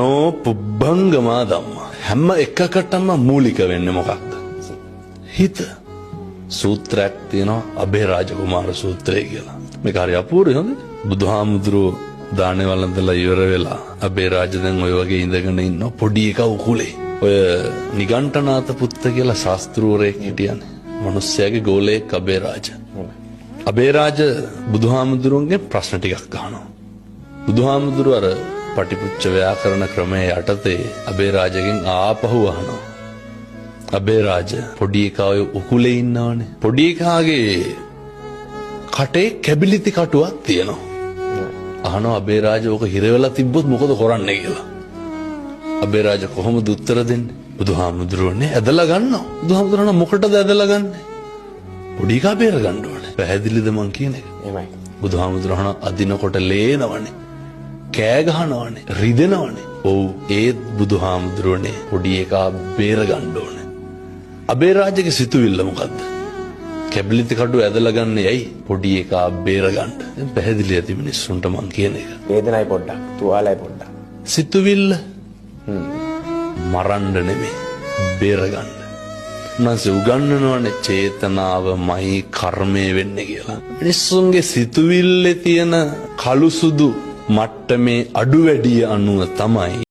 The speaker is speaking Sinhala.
මනෝ පුබ්බංගමා ධම්ම. හැම එකකටම මූලික වෙන්නේ මොකක්ද? හිත. සූත්‍රයක් තියෙනවා අබේ රාජකුමාර සූත්‍රය කියලා. මේක හරි අපූර්වයි හොඳ. බුදුහාමුදුරුවෝ දානේ වළඳලා ඉවර වෙලා අබේ රාජ දැන් ඔය වගේ ඉඳගෙන ඉන්න පොඩි එකා උකුලේ. ඔය නිගණ්ඨනාත පුත්ත කියලා ශාස්ත්‍රූවරයෙක් හිටියනේ. මිනිස්සයාගේ ගෝලයෙක් අබේ රාජ. අබේ රාජ බුදුහාමුදුරුවන්ගේ ප්‍රශ්න ටිකක් අහනවා. බුදුහාමුදුරුවෝ අර පටිපුච්ච ව්‍යාකරණ ක්‍රමයේ යටතේ අබේ රාජගෙන් ආපහු අහනවා. අබේ රාජ පොඩි එකා ඔය උකුලේ ඉන්නවනේ. පොඩි එකාගේ කටේ කැබිලිති කටුවක් තියෙනවා. අහනවා අබේ රාජ ඕක හිර වෙලා තිබ්බොත් මොකද කරන්නේ කියලා. අබේ රාජ කොහොමද උත්තර දෙන්නේ? බුදුහාමුදුරුවනේ ඇදලා ගන්නවා. බුදුහාමුදුරුවෝ මොකටද ඇදලා ගන්නෙ? පොඩි එකා බේර ගන්න ඕනේ. පැහැදිලිද මං කියන එක? එහෙමයි. බුදුහාමුදුරුවෝ අදිනකොට ලේනවනේ. කෑ ගහනවනේ. රිදෙනවනේ. ඔව් ඒත් බුදුහාමුදුරුවනේ පොඩි එකා බේර ගන්න ඕනේ. අබේ රාජගේ සිතුවිල්ල මොකද්ද? කැබිලිති කඩුව ඇදලා ගන්න ඇයි? පොඩි එකා බේර ගන්න. දැන් පැහැදිලි ඇති මිනිස්සුන්ට මං කියන එක. වේදනයි පොඩ්ඩක්, තුවාලයි පොඩ්ඩක්. සිතුවිල්ල මරන්න නෙමෙයි බේර ගන්න. උන්වහන්සේ උගන්වනවනේ චේතනාවමයි කර්මය වෙන්නේ කියලා. මිනිස්සුන්ගේ සිතුවිල්ලේ තියෙන කළු සුදු මට්ටමේ අඩු වැඩි අනුව තමයි